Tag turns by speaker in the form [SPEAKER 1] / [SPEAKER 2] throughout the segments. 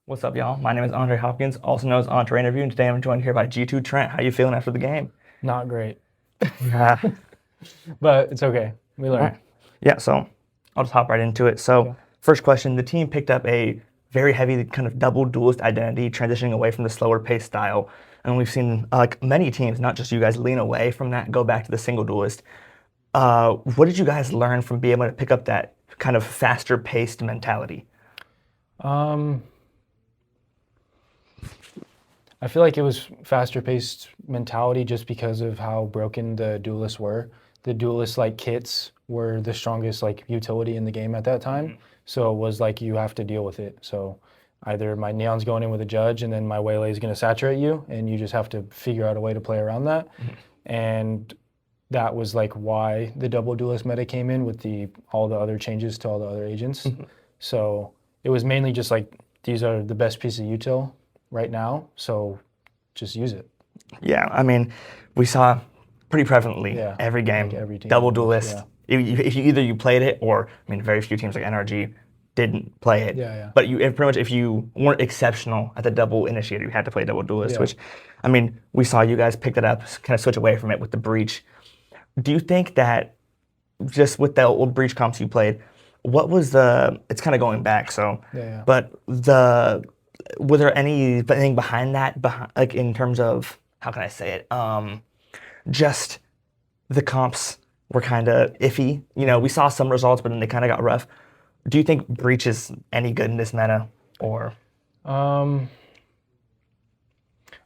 [SPEAKER 1] What's up, y'all? My name is Andre Hopkins, also known as Andre Interview, and today I'm joined here by G2 Trent. How you feeling after the game?
[SPEAKER 2] Not great,
[SPEAKER 1] Yeah.
[SPEAKER 2] but it's okay. We
[SPEAKER 1] All
[SPEAKER 2] learn.
[SPEAKER 1] right. Yeah, so I'll just hop right into it. So,
[SPEAKER 2] Okay.
[SPEAKER 1] first question, the team picked up a very heavy kind of double duelist identity, transitioning away from the slower pace style. And we've seen like many teams, not just you guys, lean away from that, go back to the single duelist. What did you guys learn from being able to pick up that kind of faster paced mentality?
[SPEAKER 2] Um, I feel like it was faster paced mentality just because of how broken the duelists were. The duelist like kits were the strongest like utility in the game at that time. So it was like you have to deal with it. So either my Neon's going in with a judge and then my Waylay is going to saturate you and you just have to figure out a way to play around that. And that was like why the double duelist meta came in with all the other changes to all the other agents. So it was mainly just like these are the best piece of util right now, so just use it.
[SPEAKER 1] Yeah, I mean, we saw pretty prevalently
[SPEAKER 2] Yeah,
[SPEAKER 1] every game,
[SPEAKER 2] like every team
[SPEAKER 1] double
[SPEAKER 2] almost,
[SPEAKER 1] duelist.
[SPEAKER 2] yeah.
[SPEAKER 1] If you either you played it or, I mean, very few teams like NRG didn't play it.
[SPEAKER 2] Yeah.
[SPEAKER 1] But pretty much if you weren't exceptional at the double initiator, you had to play double duelist,
[SPEAKER 2] Yeah.
[SPEAKER 1] which, I mean, we saw you guys pick it up, kind of switch away from it with the breach. Do you think that just with the old breach comps you played, what was it's kind of going back, so,
[SPEAKER 2] Yeah.
[SPEAKER 1] but was there anything behind that, like in terms of, how can I say it? Just the comps were kind of iffy. You know, we saw some results, but then they kind of got rough. Do you think breach is any good in this meta, or?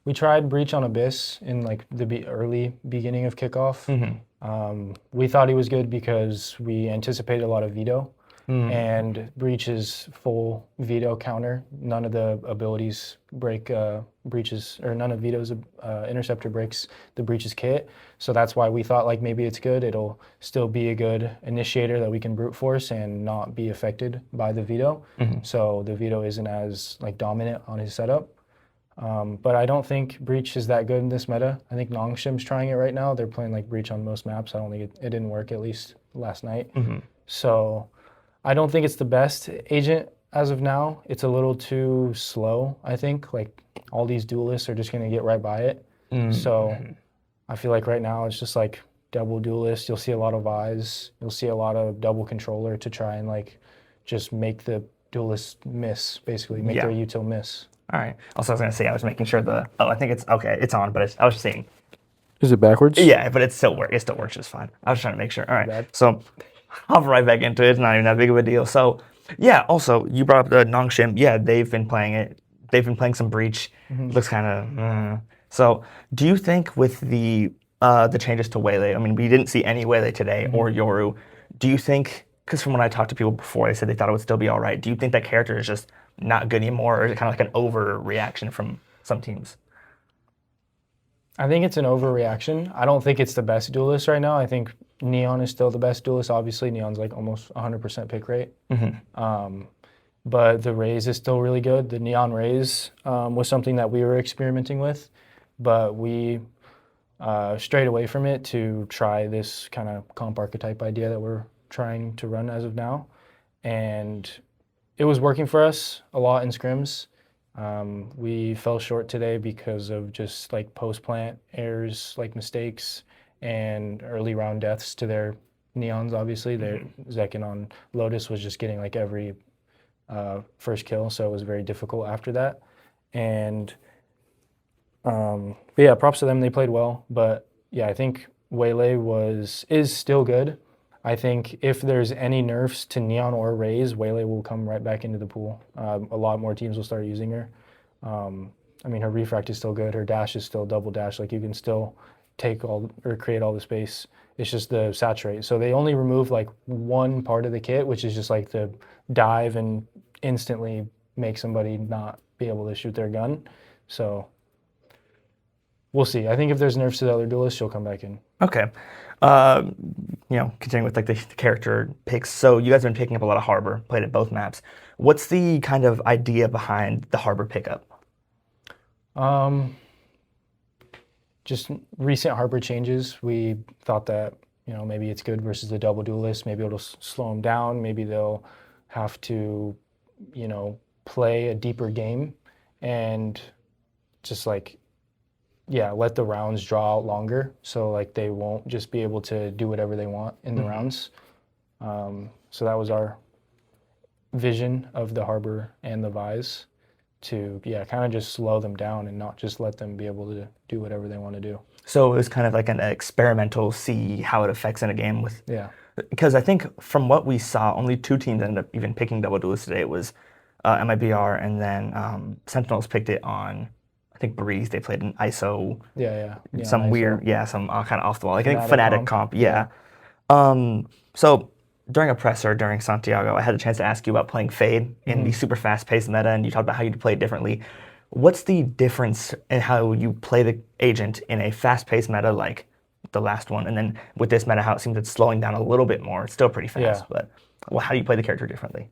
[SPEAKER 2] We tried breach on Abyss in like the early beginning of kickoff. We thought he was good because we anticipated a lot of veto. And breach's full veto counter, none of the abilities break breaches, or none of veto's interceptor breaks the breach's kit. So that's why we thought like maybe it's good. It'll still be a good initiator that we can brute force and not be affected by the veto. So the veto isn't as like dominant on his setup. But I don't think breach is that good in this meta. I think Nongshim's trying it right now. They're playing like breach on most maps. I don't think it didn't work, at least last night. So I don't think it's the best agent as of now. It's a little too slow, I think. Like all these duelists are just going to get right by it. So I feel like right now it's just like double duelist. You'll see a lot of eyes. You'll see a lot of double controller to try and like just make the duelist miss, basically make their util miss.
[SPEAKER 1] All right. Also, I was gonna say I was making sure I think it's okay. It's on, but I was just saying.
[SPEAKER 2] Is it backwards?
[SPEAKER 1] Yeah, but it still works. It still works just fine. I was trying to make sure. All right.
[SPEAKER 2] Bad.
[SPEAKER 1] So I'll right back into it. It's not even that big of a deal. So yeah. Also, you brought up the Nongshim. Yeah, they've been playing it. They've been playing some breach. Looks kind of. So do you think with the changes to Waylay? I mean, we didn't see any Waylay today or Yoru. Do you think? Because from when I talked to people before, they said they thought it would still be all right. Do you think that character is just not good anymore, or is it kind of like an overreaction from some teams?
[SPEAKER 2] I think it's an overreaction. I don't think it's the best duelist right now. I think Neon is still the best duelist. Obviously, Neon's like almost 100% pick rate. But the Raze is still really good. The Neon Raze was something that we were experimenting with, but we strayed away from it to try this kind of comp archetype idea that we're trying to run as of now. And it was working for us a lot in scrims. We fell short today because of just like post-plant errors, like mistakes, and early round deaths to their Neons, obviously. Their Zekin on Lotus was just getting like every first kill, so it was very difficult after that. And but yeah, props to them, they played well. But yeah, I think Waylay is still good. I think if there's any nerfs to Neon or Raze, Waylay will come right back into the pool. A lot more teams will start using her. I mean, her refract is still good. Her dash is still double dash. Like you can still take all or create all the space. It's just the saturate. So they only remove like one part of the kit, which is just like the dive and instantly make somebody not be able to shoot their gun. So we'll see. I think if there's nerfs to the other duelists, she'll come back in.
[SPEAKER 1] Okay. Continuing with like the character picks. So you guys have been picking up a lot of Harbor, played at both maps. What's the kind of idea behind the Harbor pickup?
[SPEAKER 2] Just recent Harbor changes. We thought that, maybe it's good versus the double duelist. Maybe it'll slow them down. Maybe they'll have to, play a deeper game and just like, yeah, let the rounds draw out longer. So like they won't just be able to do whatever they want in the rounds. So that was our vision of the Harbor and the Vise to, yeah, kind of just slow them down and not just let them be able to do whatever they want to do.
[SPEAKER 1] So it was kind of like an experimental, see how it affects in a game with.
[SPEAKER 2] Yeah.
[SPEAKER 1] Because I think from what we saw, only 2 teams ended up even picking double duelist today. It was MIBR and then Sentinels picked it on, I think Breeze. They played an ISO.
[SPEAKER 2] Yeah.
[SPEAKER 1] Some
[SPEAKER 2] ISO.
[SPEAKER 1] weird, some kind of off the wall. Like, I think
[SPEAKER 2] Fnatic
[SPEAKER 1] Fnatic comp, yeah. So during a presser during Santiago, I had a chance to ask you about playing Fade in the super fast-paced meta, and you talked about how you play it differently. What's the difference in how you play the agent in a fast-paced meta like the last one, and then with this meta, how it seems it's slowing down a little bit more? It's still pretty fast, but how do you play the character differently?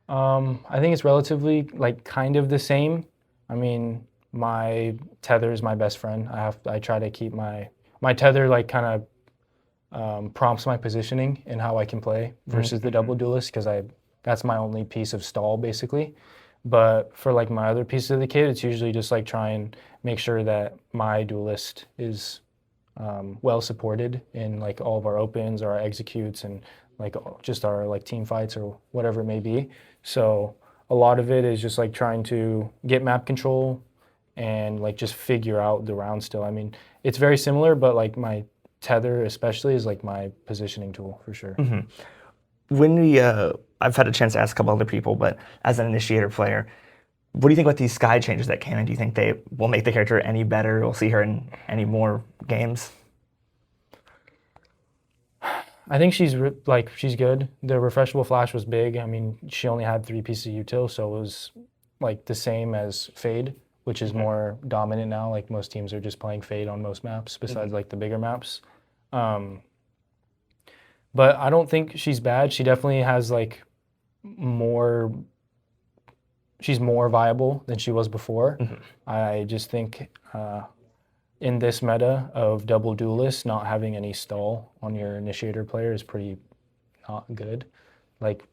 [SPEAKER 2] I think it's relatively like kind of the same. I mean, my tether is my best friend. I try to keep my tether like kind of prompts my positioning and how I can play versus the double duelist, because that's my only piece of stall basically. But for like my other pieces of the kit, it's usually just like try and make sure that my duelist is well supported in like all of our opens or our executes and like just our like team fights or whatever it may be. So a lot of it is just like trying to get map control and like just figure out the round still. I mean, it's very similar, but like my tether especially is like my positioning tool for sure.
[SPEAKER 1] When I've had a chance to ask a couple other people, but as an initiator player, what do you think about these Skye changes that came in? Do you think they will make the character any better? We'll see her in any more games?
[SPEAKER 2] I think she's good. The refreshable flash was big. I mean, she only had 3 pieces of util, so it was like the same as Fade, which is more dominant now. Like most teams are just playing Fade on most maps, besides like the bigger maps. But I don't think she's bad. She definitely has like she's more viable than she was before. I just think in this meta of double duelist, not having any stall on your initiator player is pretty not good. Like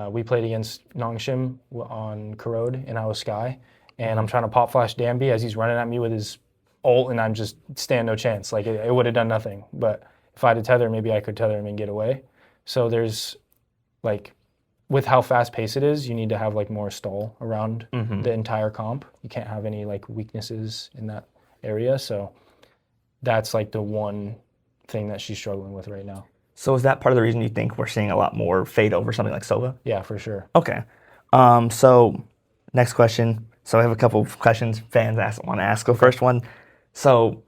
[SPEAKER 2] we played against Nongshim on Corrode and I was Skye, and I'm trying to pop flash Danby as he's running at me with his ult, and I'm just stand no chance. Like it would have done nothing. But if I had a tether, maybe I could tether him and get away. So there's like, with how fast paced it is, you need to have like more stall around the entire comp. You can't have any like weaknesses in that area. So that's like the one thing that she's struggling with right now.
[SPEAKER 1] So is that part of the reason you think we're seeing a lot more Fade over something like Sova?
[SPEAKER 2] Yeah, for sure.
[SPEAKER 1] Okay. So next question. So I have a couple of questions fans want to ask. The first one. So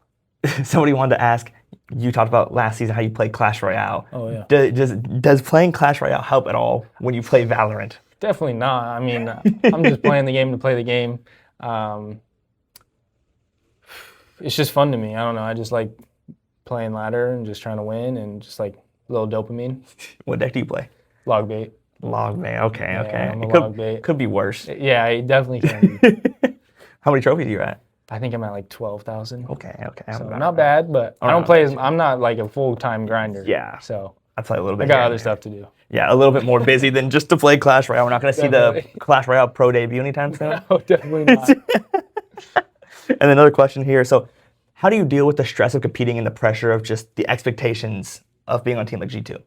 [SPEAKER 1] somebody wanted to ask, you talked about last season how you played Clash Royale.
[SPEAKER 2] Oh, yeah.
[SPEAKER 1] Does playing Clash Royale help at all when you play Valorant?
[SPEAKER 2] Definitely not. I mean, I'm just playing the game to play the game. It's just fun to me. I don't know. I just like playing ladder and just trying to win and just like a little dopamine.
[SPEAKER 1] What deck do you play?
[SPEAKER 2] Log bait.
[SPEAKER 1] Log bait. Okay.
[SPEAKER 2] Yeah, I'm a
[SPEAKER 1] It
[SPEAKER 2] log bait.
[SPEAKER 1] could be worse.
[SPEAKER 2] Yeah, it definitely can be.
[SPEAKER 1] How many trophies are you at?
[SPEAKER 2] I think I'm at like 12,000.
[SPEAKER 1] Okay.
[SPEAKER 2] So not bad, but I don't play I'm not like a full-time grinder.
[SPEAKER 1] Yeah.
[SPEAKER 2] So
[SPEAKER 1] I play a little bit.
[SPEAKER 2] I got other stuff to do.
[SPEAKER 1] Yeah, a little bit more busy than just to play Clash Royale. We're not going to see the Clash Royale Pro debut anytime soon.
[SPEAKER 2] No, definitely not.
[SPEAKER 1] And another question here. So how do you deal with the stress of competing and the pressure of just the expectations of being on a team like G2?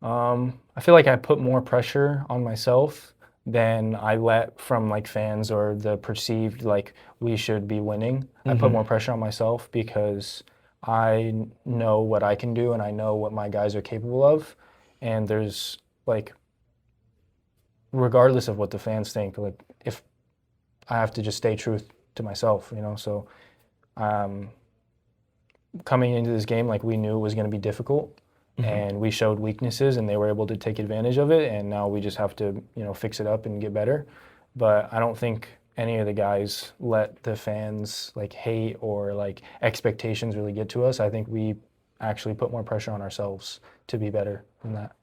[SPEAKER 2] I feel like I put more pressure on myself than I let from like fans or the perceived like we should be winning. I put more pressure on myself because I know what I can do and I know what my guys are capable of. And there's like, regardless of what the fans think, like if I have to just stay true to myself, you know? So coming into this game, like we knew it was going to be difficult. And we showed weaknesses and they were able to take advantage of it, and now we just have to, you know, fix it up and get better. But I don't think any of the guys let the fans like hate or like expectations really get to us. I think we actually put more pressure on ourselves to be better than that.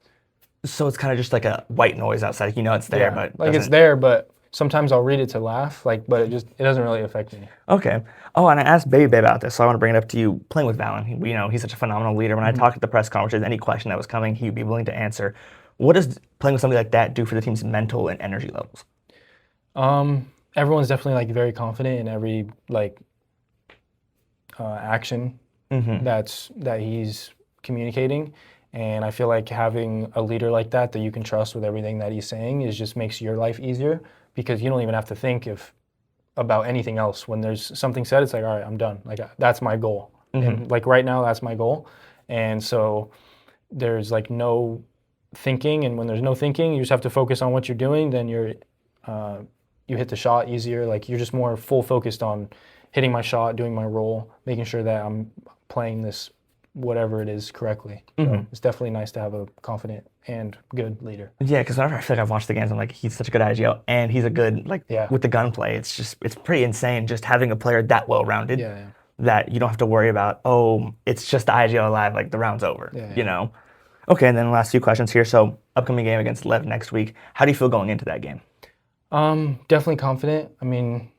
[SPEAKER 1] So it's kind of just like a white noise outside. You know it's there, but
[SPEAKER 2] like it's there, but sometimes I'll read it to laugh, like, but it doesn't really affect me.
[SPEAKER 1] Okay. Oh, and I asked Baby about this, so I want to bring it up to you. Playing with Valyn, you know, he's such a phenomenal leader. When I talked at the press conferences, any question that was coming, he'd be willing to answer. What does playing with somebody like that do for the team's mental and energy levels?
[SPEAKER 2] Everyone's definitely like very confident in every like action that he's communicating, and I feel like having a leader like that you can trust with everything that he's saying is just makes your life easier because you don't even have to think about anything else. When there's something said, it's like, all right, I'm done. Like that's my goal, and like right now, that's my goal, and so there's like no thinking, and when there's no thinking, you just have to focus on what you're doing. Then you hit the shot easier. Like you're just more full focused on hitting my shot, doing my role, making sure that I'm playing this whatever it is correctly. So it's definitely nice to have a confident and good leader.
[SPEAKER 1] Yeah, because whenever I feel like I've watched the games, I'm like, he's such a good IGL, and he's a good with the gunplay. It's pretty insane just having a player that well rounded. That you don't have to worry about. Oh, it's just the IGL live. Like the round's over. You know. Okay, and then the last few questions here. So upcoming game against LEV next week. How do you feel going into that game?
[SPEAKER 2] Definitely confident. I mean,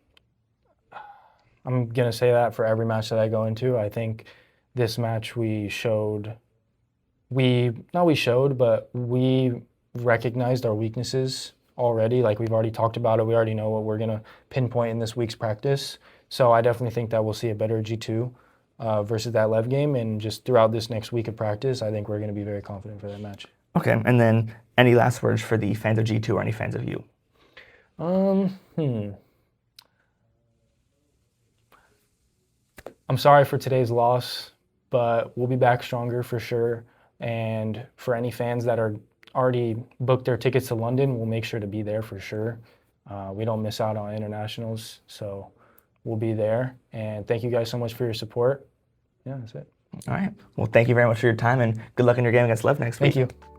[SPEAKER 2] I'm gonna say that for every match that I go into. I think this match we recognized our weaknesses already. Like we've already talked about it. We already know what we're gonna pinpoint in this week's practice. So I definitely think that we'll see a better G2 versus that LEV game, and just throughout this next week of practice, I think we're gonna be very confident for that match.
[SPEAKER 1] Okay, and then any last words for the fans of G2 or any fans of you?
[SPEAKER 2] I'm sorry for today's loss, but we'll be back stronger for sure. And for any fans that are already booked their tickets to London, we'll make sure to be there for sure. We don't miss out on internationals, so we'll be there. And thank you guys so much for your support. Yeah, that's it.
[SPEAKER 1] All right. Well, thank you very much for your time, and good luck in your game against LEV next week.
[SPEAKER 2] Thank you.